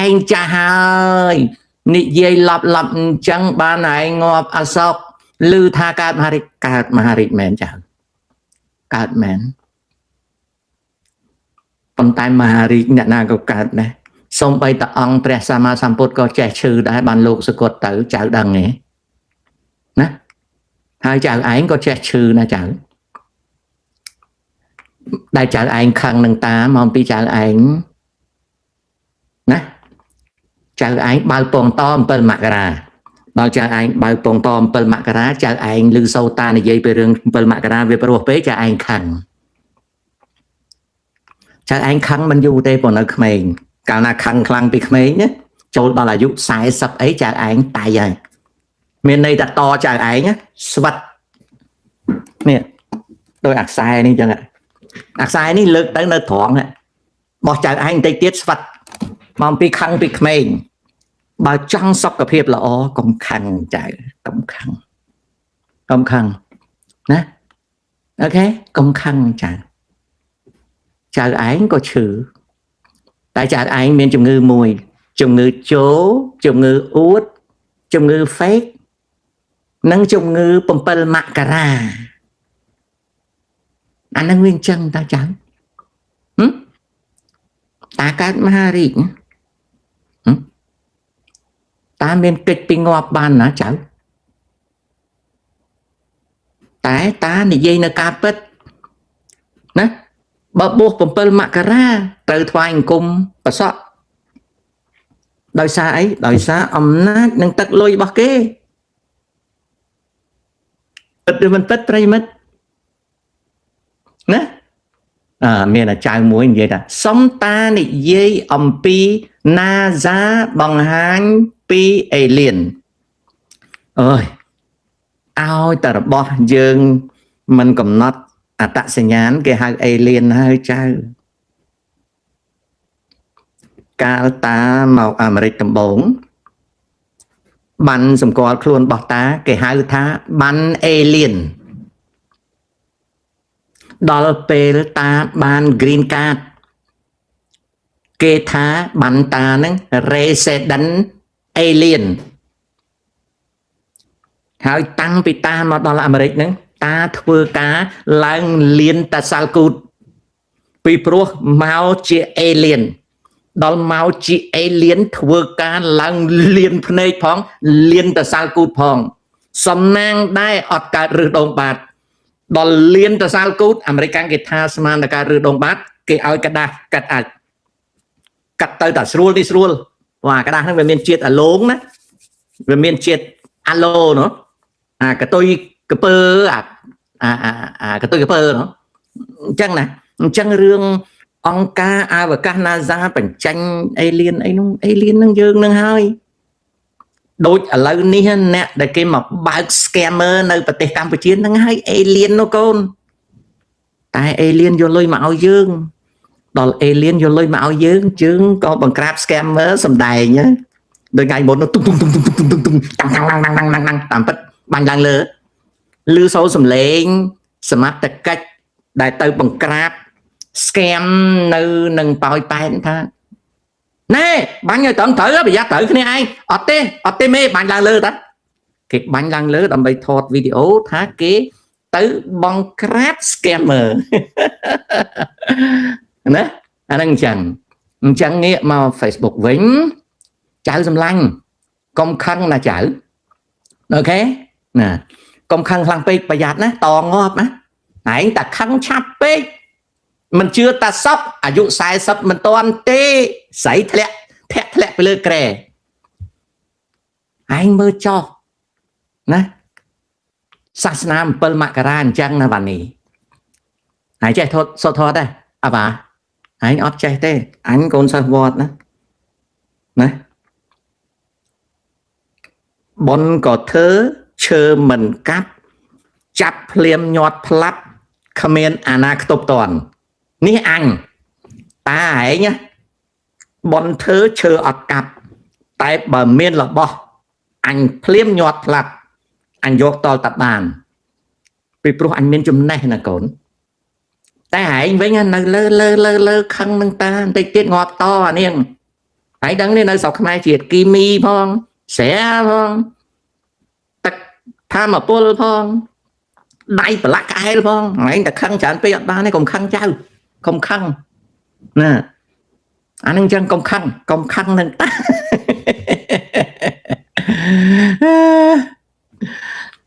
anh cha hơi nị dây lặp chẳng ban này ngọp à sọc lư tha cát maharit men chẳng cát men còn tại maharit nhận nào có cát này xong bây ta ông pre sama samput có trẻ trừ đã ban lục sự cột tử chảo đằng ấy nè hai chảo ảnh có trẻ trừ nè chảo đại chảo ảnh khăn nâng ta mong pi chảo ảnh nè chảo ảnh bao tuần to pel mạc ra bao chảo ảnh bao tuần to pel mạc ra chảo ảnh lư sâu ta này dây về rừng pel mạc ra về pro pé chảo ảnh khăn chảo ảnh khăn mình du tê còn ở mình cả là khăn khăn bị mấy nhé cho đó là dụ sai sập ấy chả ảnh tại vậy miền này đặt to chả ảnh nhé sập nè tôi ạc sai đi chẳng ạ ạc sai đi lực tới nơi thoáng này bỏ chả ảnh tay tiết sập mà bị khăn bị mấy bà trăng sập cà phê là ó công khăn chả công khăn nè ok công khăn chả ảnh có chữ tại chả anh miền chủng ngư mùi chủng ngư chố chủng ngư út chủng ngư phép nâng chủng ngư pompel makara anh đang nguyên chân ta chẳng ta cát maharit ta miền kịch bị ngọt ban nó chẳng ta này dây nó carpet nè bà buộc pompel makara từ thoại cùng bà sọ đời xa ấy đời xa ông nát nâng tật lôi bọc kê bật mình tấtray mất nè miền là trai muối như vậy đó sống ta này dây ông pi na giá bằng hang pi alien ơi ao ta bỏ dương mình cầm nót tạ sẽ nhán cái hai alien hai trai cả ta màu Americ tầm 4 bắn sầm co luôn bỏ ta cái hai thá bắn alien dollar pay ta ban green card cái thá bắn ta nâng resident alien hai tăng bị ta mà dollar Americ nâng ta thưa cá lang liên ta sao cút vì pro mau chỉ alien đó mau chỉ alien thưa cá lang liên phơi phong liên ta sao cút phong sầm nangได้อดการรือดงบาทđó liên ta sao cút American cái tha sman làการรือดงบาทcái ao cái đa cắt à cắt tới ta srul đi srul và cái đa nó về miền triệt ở lốn đó về miền triệt alo nữa cái tôi cái pơ cái tôi cái pơ nó chăng nè chăng riêng ông ca và Canada phải tranh alien ấy nó alien nó dương nó hơi đôi ở lâu ní nè để cái mà bao scammer nơiประเทศ Campuchia nó hay alien nó con tại alien vô lôi mạo dương đó alien vô lôi mạo dương chứ có bằng crab scammer sầm đầy nhá đôi ngày một nó tung tăng tạm bất bằng lăng lửa lưu sâu sầm lên smart cách đại từ bằng crab scam nơi nâng bòi pan tha nè bạn ơi tổng thử bây giờ thử cái này ai ở tê mê bạn lăng lửa đó cái bạn lăng lửa đầm bay thọt video thá kế tới bằng crab scammer nè anh đang chẳng nghĩa mà Facebook vĩnh chảo dùm lăng công khăn là chảo ok nè công khăn lăng peประหยัดนะต่องอบนะไหนแต่khăn chắp pe mình chưa ta sốcอายุ40mình toàn tê sấy thẹtไปเลยแกร anh mơ cho nè ศาสนาเปิลมากราจังนะวันนี้หายใจโทษโซทอได้อ่ะบ่าหายอดใจเต้อันโกนสวอดนะบนก็เธอเชื่อมันกับจับเพลียมยอดพลับคเมนอาณาคตตอนนี่อังตาไอ้เนี่ยบนเธอเชื่ออดกับแต่บะเมียนหรอบออันเพลียมยอดพลับอันยกตอตัดบานไปปลุกอันเมียนจุ่มแน่นะก่อนแต่ไอ้ไว้เนี่ยเลอข้างนึงตาได้เจ็ดงอตอเนี่ย ហើយដឹងនេះនៅស្រុកខ្មែរជាតិគីមីផងស្រាផងទឹកធម្មពលផងដៃប្រឡាក់ក្អែលផងឯងតែខឹងច្រើនពេកអត់បានទេកុំខឹងចៅកុំខឹងណាអានឹងចឹងកុំខឹងនឹងតា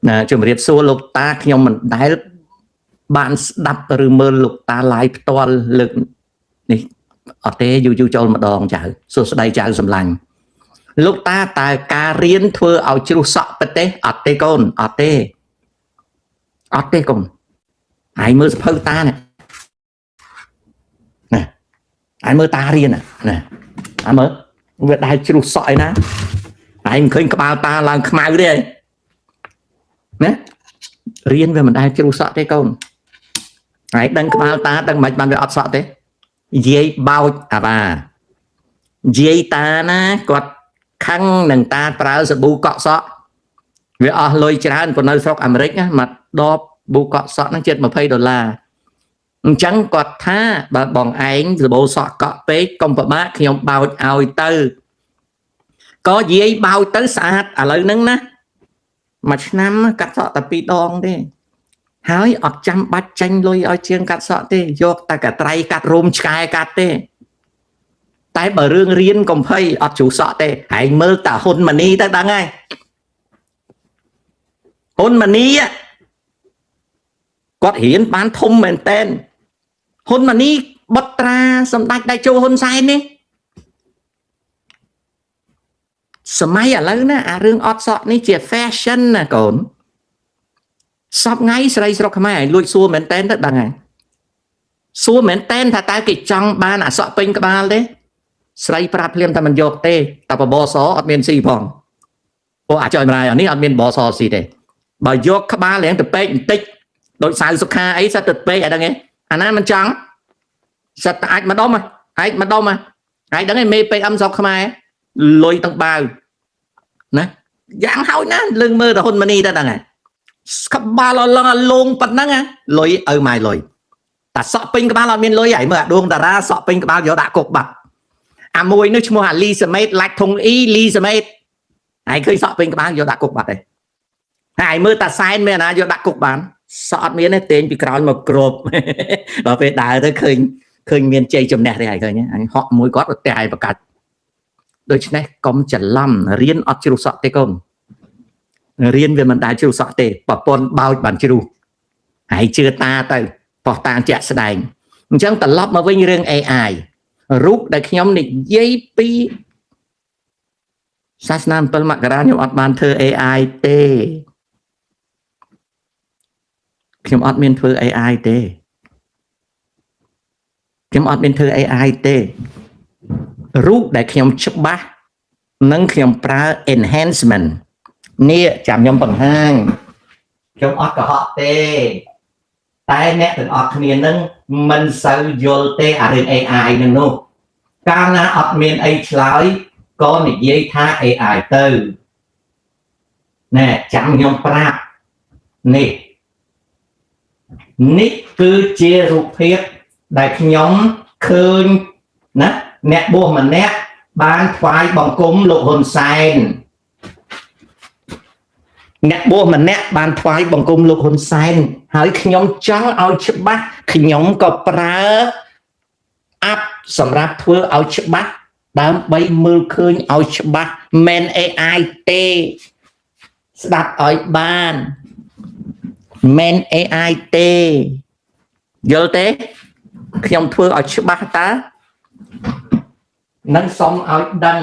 ណាជំរាបសួរលោកតាខ្ញុំមិនដែលបានស្ដាប់ឬមើលលោកតា live ផ្ទាល់លើកនេះអត់ទេយូរចូលម្ដងចៅសួស្ដីចៅសម្លាញ់លោកតាតើការរៀនធ្វើឲ្យជ្រុះសក់ប្រទេសអត់ទេកូនអត់ទេកូនហើយមើលសភៅតាណាហើយមើលតារៀនណាហើយមើលវាដែលជ្រុះសក់ឯណាហើយមិនឃើញក្បាលតាឡើងខ្មៅទេណារៀនវាមិនដែលជ្រុះសក់ទេកូនហើយដឹងក្បាលតាដឹងមិនបានវាអត់សក់ទេយាយបោចអាបាយាយតាណាគាត់ខឹងនឹងតាប្រើសាប៊ូកក់សក់វាអស់លុយច្រើនប៉ុន្តែស្រុកអាមេរិកណាមកដបប៊ូកក់សក់ហ្នឹងជិត$20អញ្ចឹងគាត់ថាបើបងឯងសាប៊ូសក់កក់ពេកកុំប្របាក់ខ្ញុំបោចឲ្យទៅក៏យាយបោចទៅស្អាតឥឡូវហ្នឹងណាមួយឆ្នាំកាត់សក់តែ2ដងទេហើយអត់ចាំបាច់ចាញ់លុយឲ្យជាងកាត់សក់ទេយកតែកត្រៃកាត់រោមឆ្កែកាត់ទេតែបើរឿងរៀនកុំភ័យអត់ជ្រុះសក់ទេហើយមើលតាហ៊ុនម៉ាណីទៅដឹងហើយហ៊ុនម៉ាណីគាត់រៀនបានធំមែនតែនហ៊ុនម៉ាណីបុត្រាសម្ដេចតេជោហ៊ុនសែននេះសម័យឥឡូវណាអារឿងអត់សក់នេះជា fashion ណាកូនសពថ្ងៃស្រីស្រុកខ្មែរឲ្យលួចសួរមែនតែនទៅដឹងហើយសួរមែនតែនថាតើគេចង់បានអាសក់ពេញក្បាលទេស្រីប្រាប់ភ្លាមថាមិនយកទេតែបបសអត់មានស៊ីផងអូអាចឲ្យម្លាយអានេះអត់មានបបសស៊ីទេបើយកក្បាលរៀងទៅពេកបន្តិចដូចសៅសុខាអីសិតទៅពេកឲ្យដឹងទេអាណាមិនចង់សិតតែអាចម្ដុំហើយម្ដុំហើយដឹងទេមេ PM ស្រុកខ្មែរលុយទាំងបាវណាយ៉ាងហោចណាស់លឹងមើលតែហ៊ុនម៉ាណីទៅដឹងហើយក្បាលអលងលងប៉ុណ្ណឹងលុយឲ្យម៉ៃលុយតែសក់ពេញក្បាលអត់មានលុយហើយមើលអាដួងតារាសក់ពេញក្បាលយកដាក់គុកបាត់អាមួយនោះឈ្មោះអាលីសាមេតឡាច់ធុងអ៊ីលីសាមេតហើយឃើញសក់ពេញក្បាលយកដាក់គុកបាត់ទេហើយមើលតាសែនមានណាយកដាក់គុកបានសក់អត់មានទេទាញពីក្រោយមកគ្របដល់ពេលដើរទៅឃើញមានជ័យជំនះទេហើយឃើញហើយហក់មួយគាត់ទៅតែឲ្យប្រកាច់ដូច្នេះកុំច្រឡំរៀនអត់ជ្រុះសក់ទេកូនរៀនវាមិនដែលជ្រុះសក់ទេប្រពន្ធបោចបានជ្រុះហើយជឿតាទៅបោះតាមជាក់ស្ដែងអញ្ចឹងត្រឡប់មកវិញរឿង AI រូបដែលខ្ញុំនិយាយពីសាសនា7មករាខ្ញុំអត់បានធ្វើ AI ទេខ្ញុំអត់មានធ្វើ AI ទេខ្ញុំអត់មានធ្វើ AI ទេរូបដែលខ្ញុំច្បាស់និងខ្ញុំប្រើ enhancement នេះចាំខ្ញុំបង្ហាញខ្ញុំអត់កុហកទេតែអ្នកទាំងអស់គ្នានឹងមិនសូវយល់ទេអារឿង AI នឹងនោះកាលណាអត់មានអីឆ្លើយក៏និយាយថា AI ទៅណែចាំខ្ញុំប្រាប់នេះគឺជារូបភាពដែលខ្ញុំឃើញណាអ្នកបួសម្នាក់បានថ្វាយបង្គំលោកហ៊ុនសែនអ្នកបួសម្នាក់បានថ្វាយបង្គំលោកហ៊ុនសែនហើយខ្ញុំចង់ឲ្យច្បាស់ខ្ញុំក៏ប្រើអាប់សម្រាប់ធ្វើឲ្យច្បាស់ដើម្បីមើលឃើញឲ្យច្បាស់មិន AI ទេស្ដាប់ឲ្យបានមិន AI ទេយល់ទេខ្ញុំធ្វើឲ្យច្បាស់តើនឹងសុំឲ្យដឹង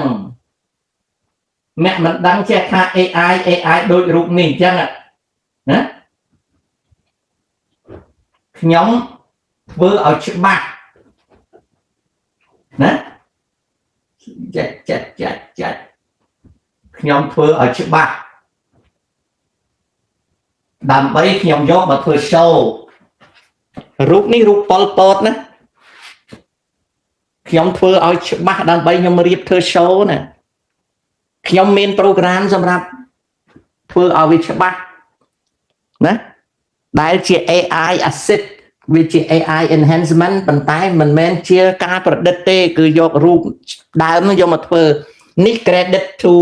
អ្នកមិនដឹងចេះថា AI ដូចរូបនេះអញ្ចឹងណាខ្ញុំធ្វើឲ្យច្បាស់ណាចាត់ខ្ញុំធ្វើឲ្យច្បាស់ដើម្បីខ្ញុំយកមកធ្វើ show រូបនេះរូបប៉ុលពតណាខ្ញុំធ្វើឲ្យច្បាស់ដើម្បីខ្ញុំរៀបធ្វើ show ណាខ្ញុំមាន program សម្រាប់ធ្វើឲ្យវាច្បាស់ណាដែលជា AI assist វាជា AI enhancement ប៉ុន្តែមិនមែនជាការប្រឌិតទេគឺយករូបដើមយកមកធ្វើនេះ credit to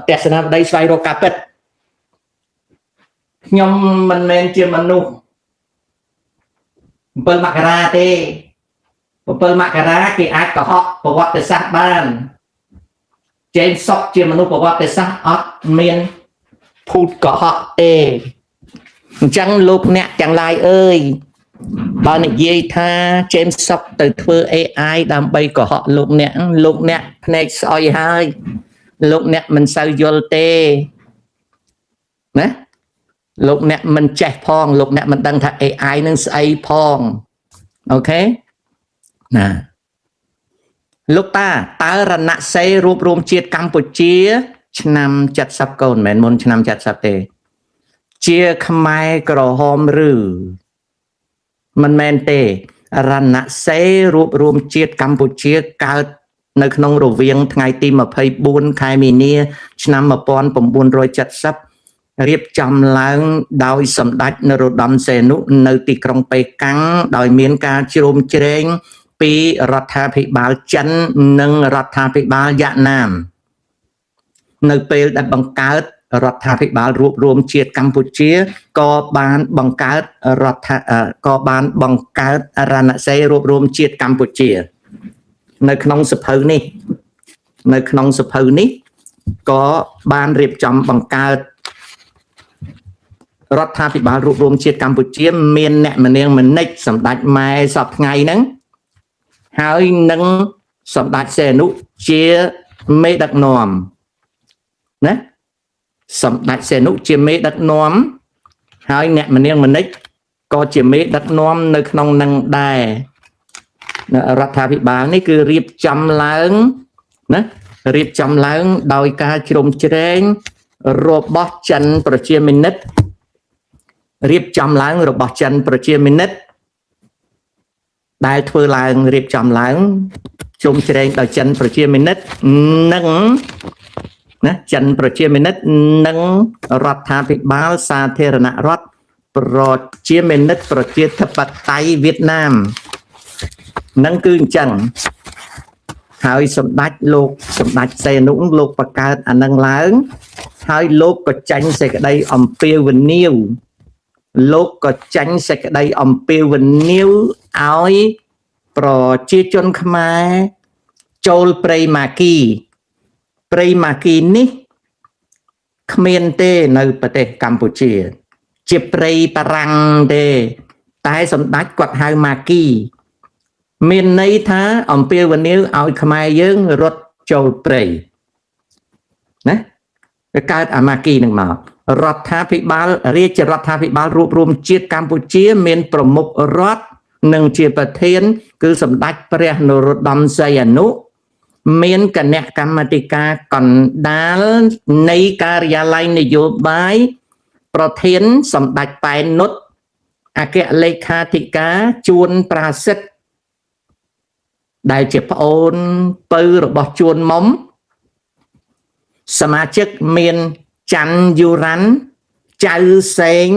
ទស្សនវិស័យស្វែងរកការពិតខ្ញុំមិនមែនជាមនុស្ស7 មករាទេ7 មករាគេអាចកុហកប្រវត្តិសាស្ត្របានចេញសុកជាមនុស្សប្រវត្តិសាស្ត្រអត់មានភូតកុហកទេអញ្ចឹងលោកអ្នកទាំងឡាយអើយបើនិយាយថា James សុកទៅធ្វើ AI ដើម្បីកុហកលោកអ្នកភ្នែកស្អុយហើយលោកអ្នកមិនសូវយល់ទេណាលោកអ្នកមិនចេះផងលោកអ្នកមិនដឹងថា AI នឹងស្អីផងអូខេណាលោកតាតើរណសិរ្សរួបរวมជាតិកម្ពុជាឆ្នាំ70កូនមិនមែនមុនឆ្នាំ70ទេជាខ្មែរក្រហមឬមិនមែនទេរណសិរ្សរួបរวมជាតិកម្ពុជាកើតនៅក្នុងរវាងថ្ងៃទី24ខែមីនាឆ្នាំ1970រៀបចំឡើងដោយសម្ដេចនរោត្តមសីហនុនៅទីក្រុងប៉េកាំងដោយមានការជ្រោមជ្រែងពីរដ្ឋាភិបាលចិននិងរដ្ឋាភិបាលវៀតណាមនៅពេលដែលបង្កើតរដ្ឋាភិបាលរួបរวมជាតិកម្ពុជាក៏បានបង្កើតរណសិរ្សរួបរวมជាតិកម្ពុជានៅក្នុងសភៅនេះក៏បានរៀបចំបង្កើតរដ្ឋាភិបាលរួបរวมជាតិកម្ពុជាមានអ្នកម្នាងមនិចសម្ដេចម៉ែសពថ្ងៃហ្នឹងហើយនឹងសម្ដេចសីហនុជាមេដឹកនាំណាសម្ដេចសីហនុជាមេដឹកនាំហើយអ្នកម្នាងមនិចក៏ជាមេដឹកនាំនៅក្នុងនឹងដែររដ្ឋាភិបាលនេះគឺរៀបចំឡើងណារៀបចំឡើងដោយការជ្រោមជ្រែងរបស់ចិនប្រជាមានិតរៀបចំឡើងរបស់ចិនប្រជាមានិតដែលធ្វើឡើងរៀបចំឡើងជ្រោមជ្រែងដោយចិនប្រជាមានិតនិងណាចិនប្រជាមានិតនិងរដ្ឋាភិបាលសាធារណរដ្ឋប្រជាមានិតប្រជាធិបតេយ្យវៀតណាមនឹងគឺអញ្ចឹងហើយសម្ដេចសីហនុលោកបង្កើតអានឹងឡើងហើយលោកក៏ចាញ់សេចក្តីអំពាវនាវឲ្យប្រជាជនខ្មែរចូលព្រៃម៉ាគីនេះគ្មានទេនៅប្រទេសកម្ពុជាជាព្រៃបារាំងទេតែសម្ដេចគាត់ហៅម៉ាគីមានន័យថាអំពាវនាវឲ្យខ្មែរយើងរត់ចូលព្រៃណាវាកើតអាម៉ាគីនឹងមករដ្ឋាភិបាលរាជរដ្ឋាភិបាលរួបរวมជាតិកម្ពុជាមានប្រមុខរដ្ឋនិងជាប្រធានគឺសម្ដេចព្រះនរោត្តមសីហនុមានគណៈកម្មាធិការកណ្ដាលនៃការិយាល័យនយោបាយប្រធានសម្ដេចប៉ែននុតអគ្គលេខាធិការជួនប្រាសិទ្ធដែលជាប្អូនពៅរបស់ជួនមុំសមាជិកមានច័ន្ទយុរ៉ាន់ចៅសេង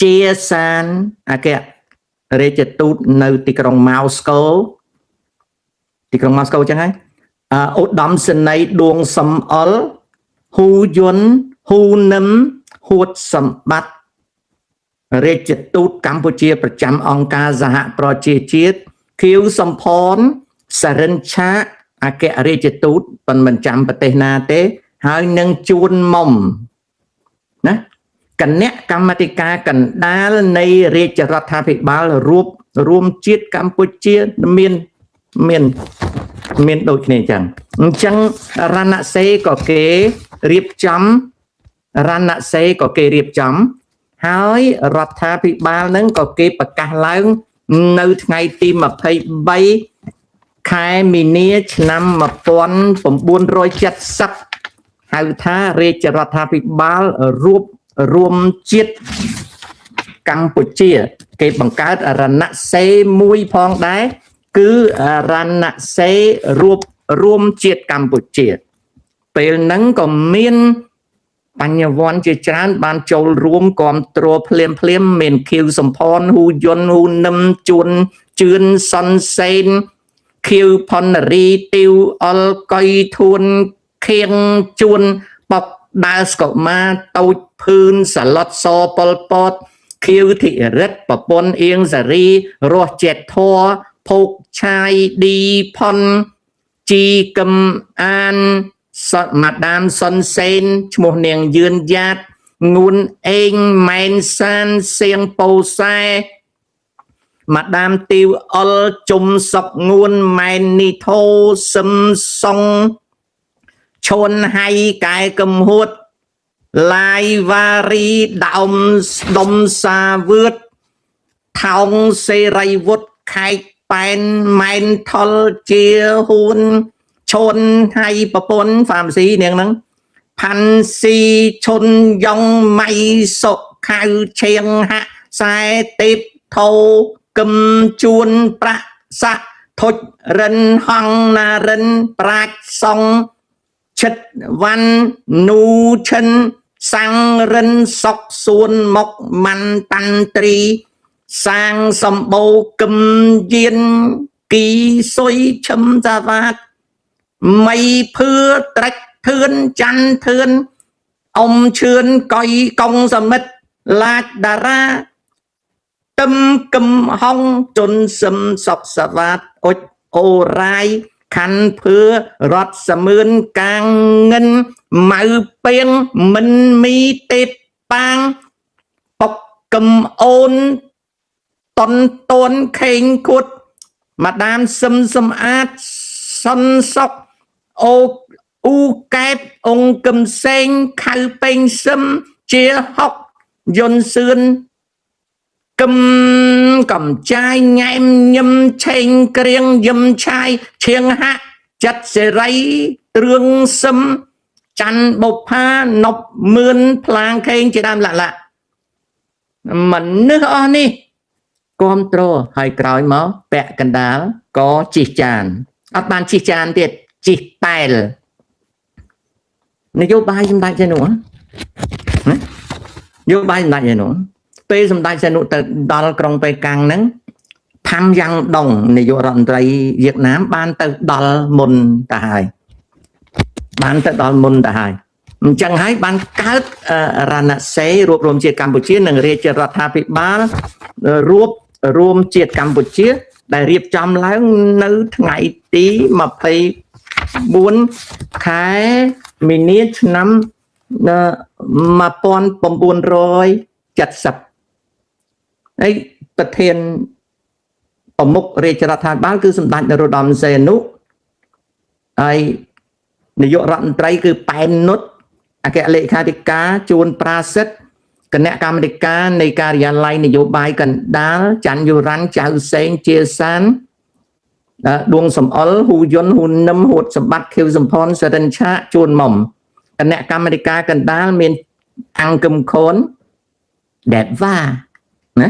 ជាសានអគ្គរាជទូតនៅទីក្រុងម៉ោស្កូចឹងហើយឧត្តមសេនីយ៍ដួងសំអល់ហ៊ូយុនហ៊ូនឹមហួតសម្បត្តិរាជទូតកម្ពុជាប្រចាំអង្គការសហប្រជាជាតិខៀវសំផនសរិនឆាអគ្គរាជទូតប៉ុន្តែមិនចាំប្រទេសណាទេហើយនឹងជួនមុំណាគណៈកម្មាធិការកណ្ដាលនៃរាជរដ្ឋាភិបាលរួបរวมជាតិកម្ពុជាមានដូចគ្នាអញ្ចឹងរណសិរ្សក៏គេរៀបចំហើយរដ្ឋាភិបាលហ្នឹងក៏គេប្រកាសឡើងនៅថ្ងៃទី23ខែមីនាឆ្នាំ1970ហៅថារាជរដ្ឋាភិបាលរួបរวมជាតិកម្ពុជាគេបង្កើតរណសិរ្សមួយផងដែរគឺរណសិរ្សរួបរวมជាតិកម្ពុជាពេលហ្នឹងក៏មាន បញ្ញវន្តជាច្រើនបានចូលរួមគាំទ្រភ្លាមមានខៀវសំផនហ៊ូយុនហ៊ូនឹមជួនជឿនសុនសេនខៀវផុនរីទីវអលកុយធួនខៀងជួនបកដើស្កម៉ាតូចភឿនសាឡុតសប៉ុលពតខៀវធីរិទ្ធប្រពន្ធអៀងសារីរស់ចេតធរភោគឆាយឌីផុនជីកឹមអានម៉ាដាមសុនសេនឈ្មោះនាងយឿនយ៉ាតងួនអេងម៉ែនសានសៀងពោសែម៉ាដាមទីវអុលជុំសុកងួនម៉ែននីថូសឹមសុងឈុនហៃកែកំហួតឡាយវ៉ារីដើមដុំសាវឿតថោងសេរីវុឌ្ឍខេកប៉ែនម៉ែនថុលជាហ៊ួនឈុនហៃប្រពន្ធហ្វាមស៊ីនាងហ្នឹងផាន់ស៊ីឈុនយ៉ងម៉ៃសុខៅឈៀងហាក់ខ្សែទេពថោកឹមជួនប្រាក់សាក់ធុចរិនហងណារិនប្រាច់សងឈិតវ៉ាន់នូឈិនសាំងរិនសុកសួនមុកម៉ាន់តាន់ត្រីសាងសម្បូរកឹមយានគីសុយឈឹមសាវ៉ាតមីភឿត្រិចធឿនច័ន្ទធឿនអ៊ំឈឿនកុយកុងសមិទ្ធឡាចតារាទឹមគឹមហុងជុនសឹមសុកសវ៉ាតអុចអូរាយខាន់ភឿរត់សមឿនកាងងិនម៉ៅពេងមិនមីទេពប៉ាងបុកកឹមអូនតនតួនខេងគួតម៉ាដាមសឹមសំអាតសុនសុកអូអ៊ូកែបអង្គឹមសេងខៅពេងសឹមជាហុកយុនសឿនគឹមកំចាយញ៉ែមញឹមឆេងក្រៀងយឹមឆាយឈៀងហាក់ចាត់សេរីទ្រឿងសឹមច័ន្ទបុប្ផានប់មឿនផ្លាងខេងជាដើមលាក់មនុស្សអស់នេះគាំទ្រហើយក្រោយមកពាក់កណ្ដាលក៏ជីកចានអត់បានជីកចានទៀតជីកតែលនយោបាយសម្ដេចសីហនុនយោបាយសម្ដេចសីហនុពេលសម្ដេចសីហនុទៅដល់ក្រុងប៉េកាំងហ្នឹងផាំយ៉ាងដងនាយករដ្ឋមន្ត្រីវៀតណាមបានទៅដល់មុនទៅហើយអញ្ចឹងហើយបានកើតរណសេរីរួបរวมជាតិកម្ពុជានិងរាជរដ្ឋាភិបាលរួបរวมជាតិកម្ពុជាដែលរៀបចំឡើងនៅថ្ងៃទី24ខែមីនាឆ្នាំ1970ហើយប្រធានប្រមុខរាជរដ្ឋាភិបាលគឺសម្ដេចនរោត្តមសីហនុហើយនាយករដ្ឋមន្ត្រីគឺប៉ែននុតអគ្គលេខាធិការជួនប្រាសិទ្ធគណៈកម្មាធិការនៃការិយាល័យនយោបាយកណ្ដាលច័ន្ទយុរ៉ាន់ចៅសេងជាសានដួងសំអល់ហ៊ូយុនហ៊ូនឹមហួតសម្បត្តិខៀវសំផនសរិនឆាជួនមុំគណៈកម្មាធិការកណ្ដាលមានអង្គឹមខូនដែលវ៉ាណា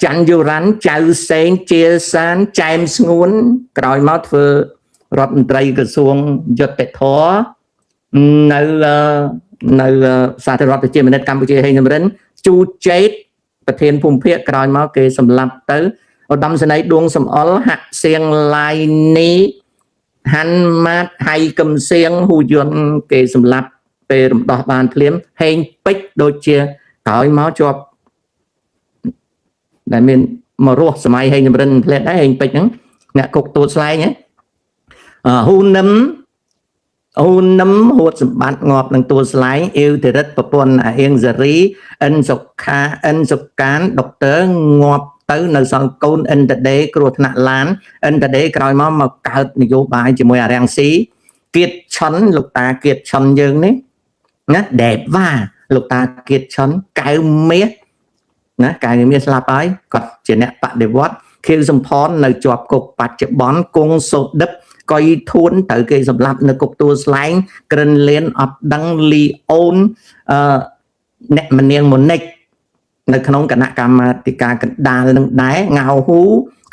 ច័ន្ទយុរ៉ាន់ចៅសេងជាសានចែមស្ងួនក្រោយមកធ្វើរដ្ឋមន្ត្រីក្រសួងយុត្តិធម៌នៅសាធារណរដ្ឋប្រជាមានិតកម្ពុជាហេងសំរិនជូជេតប្រធានភូមិភាគក្រោយមកគេសម្លាប់ទៅឧត្តមសេនីយ៍ដួងសំអល់ហាក់សៀងឡាយនីហាន់ម៉ាតហៃកំសៀងហ៊ូយុនគេសម្លាប់ពេលរំដោះបានភ្លាមហេងពេជ្រដូចជាក្រោយមកជាប់ដែលមានមករស់សម័យហេងសំរិនផ្លែតដែរហេងពេជ្រហ្នឹងអ្នកគុកទួលស្លែងហ៊ូនឹមហួតសម្បត្តិងាប់នឹងទួលស្លែងអ៊ីវធិរិទ្ធប្រពន្ធអៀងសារីអិនសុកានដុកទ័រងាប់ទៅនៅសង្កូនអិនតដេគ្រោះថ្នាក់ឡានអិនតដេក្រោយមកកើតនយោបាយជាមួយអារាំងស៊ីគៀតឆុនលោកតាគៀតឆុនយើងនេះណាដែបវ៉ាលោកតាគៀតឆុនកៅមាសណាកៅមាសស្លាប់ហើយគាត់ជាអ្នកបដិវត្តខៀវសំផននៅជាប់គុកបច្ចុប្បន្នគង់សូដិបកុយធួនត្រូវគេសម្លាប់នៅគុកទួលស្លែងក្រិនលៀនអត់ដឹងលីអូនអ្នកមនាងមុនិចនៅក្នុងគណៈកម្មាធិការកណ្ដាលនឹងដែរងៅហ៊ូ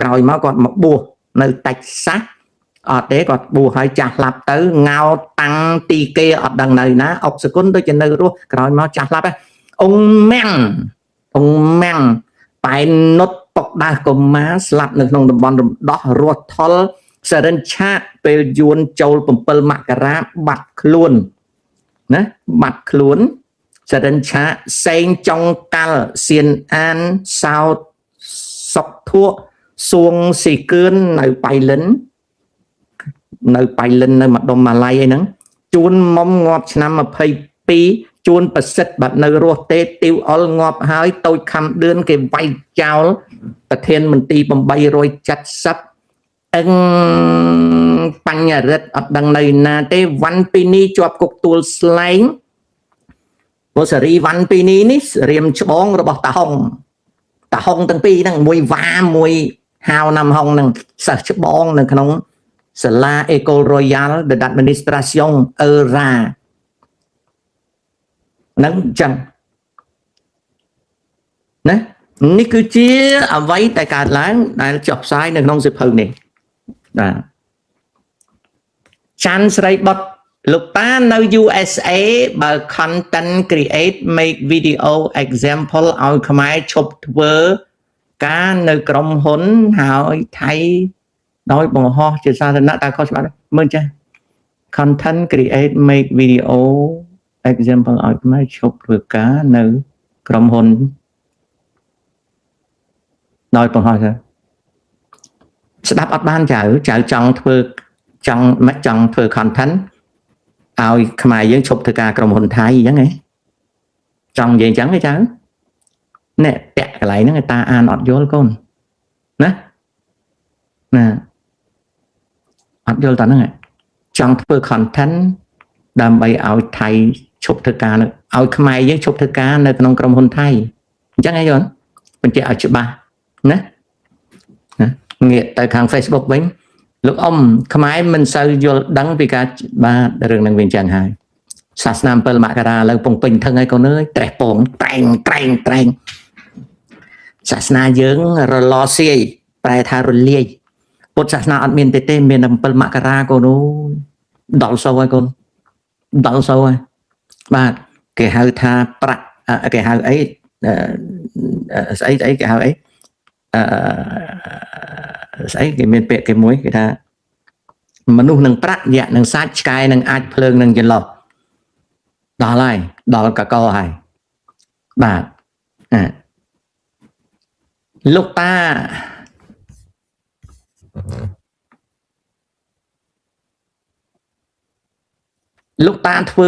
ក្រោយមកគាត់មកបួសនៅតិចសាស អត់ទេគាត់បួសហើយចាស់ស្លាប់ទៅងោតាំងទីគេអត់ដឹងនៅណាអុកសគុណដូចជានៅរស់ក្រោយមកចាស់ស្លាប់ហ្នឹងអង្គមាំងប៉ែននុតតុកដាស់កុមារស្លាប់នៅក្នុងតំបន់រំដោះរស់ថុលសរិនឆាតពេលយួនចូល7មករាបាត់ខ្លួនណាបាត់ខ្លួនសរិនឆាសេងចុងកាល់សៀនអានសោតសុកធួសួងស៊ីគឿននៅបៃលិននៅម្ដុំម៉ាឡៃអីហ្នឹងជួនមុំងាប់ឆ្នាំ22ជួនប្រសិទ្ធបាត់នៅរស់ទេទីវអុលងាប់ហើយតូចខំដឿនគេវាយចោលប្រធានមន្ទីរ870អឹងបញ្ញរិទ្ធអត់ដឹងនៅណាទេវ៉ាន់ពីនេះជាប់គុកទួលស្លែងពោសេរីវ៉ាន់ពីនេះរៀមច្បងរបស់តាហុងទាំងពីរហ្នឹងមួយវ៉ាមួយហៅណាំហុងហ្នឹងសិស្សច្បងនៅក្នុងសាលា École Royale de l'Administration ERA ហ្នឹងចឹងណានេះគឺជាអ្វីដែលកើតឡើងដែលចុះផ្សាយនៅក្នុងសៀវភៅនេះបាទច័ន្ទស្រីបុត្រលោកតានៅ USA បើ content create make video example ឲ្យខ្មែរឈប់ធ្វើការនៅក្រុមហ៊ុនហើយថៃដោយបង្ហោះជាសាធារណៈតើខុសច្បាប់មើលចាស់ content create make video example ឲ្យខ្មែរឈប់ធ្វើការនៅក្រុមហ៊ុនដោយបង្ហោះស្ដាប់អត់បានចៅចង់ធ្វើធ្វើ content ឲ្យខ្មែរយើងឈប់ធ្វើការក្រុមហ៊ុនថៃអញ្ចឹងហ៎ចង់និយាយអញ្ចឹងទេចៅនេះតាក់កន្លែងហ្នឹងតាអានអត់យល់កូនណាអត់យល់តើហ្នឹងចង់ធ្វើ content ដើម្បីឲ្យថៃឈប់ធ្វើការឲ្យខ្មែរយើងឈប់ធ្វើការនៅក្នុងក្រុមហ៊ុនថៃអញ្ចឹងហ៎យល់បញ្ជាក់ឲ្យច្បាស់ណាងាកទៅខាង Facebook វិញលោកអ៊ំខ្មែរមិនសូវយល់ដឹងពីការបាទរឿងហ្នឹងវិញចឹងហើយសាសនា7មករាឡើងពងពេញថឹងហើយកូនអើយត្រេះពងត្រែងសាសនាយើងរលស៊ីប្រែថារលាយពុទ្ធសាសនាអត់មានទេមាន7មករាកូនអូយដល់សោហើយកូនដល់សោហើយបាទគេហៅថាប្រាក់គេហៅអីស្អីគេហៅអីស្អីគេមានពាក្យគេមួយគេថាមនុស្សនឹងប្រាក់យៈនឹងសាច់ឆ្កែនឹងអាចភ្លើងនឹងចន្លោះដល់ហើយដល់កកហើយបាទលោកតាធ្វើ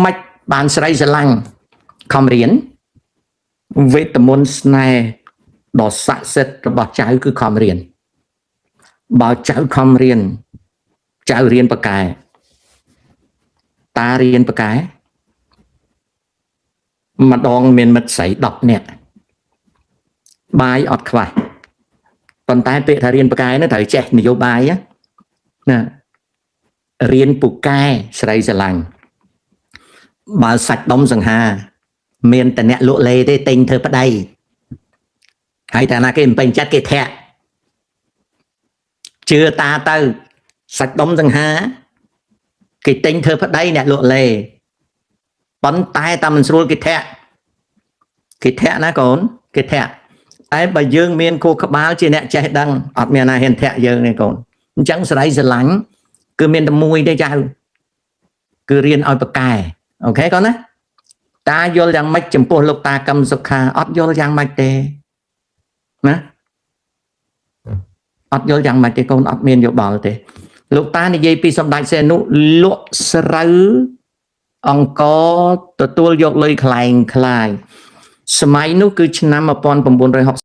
ម៉េចបានស្រីស្រឡាញ់ខំរៀនវេទមន្តស្នេហ៍ដ៏ស័ក្តិសិទ្ធិរបស់ចៅគឺខំរៀនបើចៅខំរៀនចៅរៀនប៉កែតារៀនប៉កែម្ដងមានមិត្តស្រី10នាក់បាយអត់ខ្វះប៉ុន្តែពាក្យថារៀនប៉កែនោះត្រូវចេះនយោបាយណារៀនពូកែស្រីស្រឡាញ់បើសាច់ដុំសង្ហាមានតែអ្នកលក់លេទេទិញធ្វើប្តីហើយតែណាគេមិនពេញចិត្តគេធាក់ជឿតាទៅសាច់ដុំសង្ហាគេទិញធ្វើប្តីអ្នកលក់លេប៉ុន្តែតែមិនស្រួលគេធាក់ណាកូនគេធាក់តែបើយើងមានគោក្បាលជាអ្នកចេះដឹងអត់មានណាហ៊ានធាក់យើងទេកូនអញ្ចឹងស្រីស្រឡាញ់គឺមានតែមួយទេចៅគឺរៀនឲ្យប៉កែអូខេកូនណាតាយល់យ៉ាងម៉េចចំពោះលោកតាកឹមសុខាអត់យល់យ៉ាងម៉េចទេណាអត់យល់យ៉ាងម៉េចទេកូនអត់មានយោបល់ទេលោកតានិយាយពីសម្ដេចសីហនុលក់ស្រូវអង្គទទួលយកលុយខ្លែងខ្លាយសម័យនោះគឺឆ្នាំ1960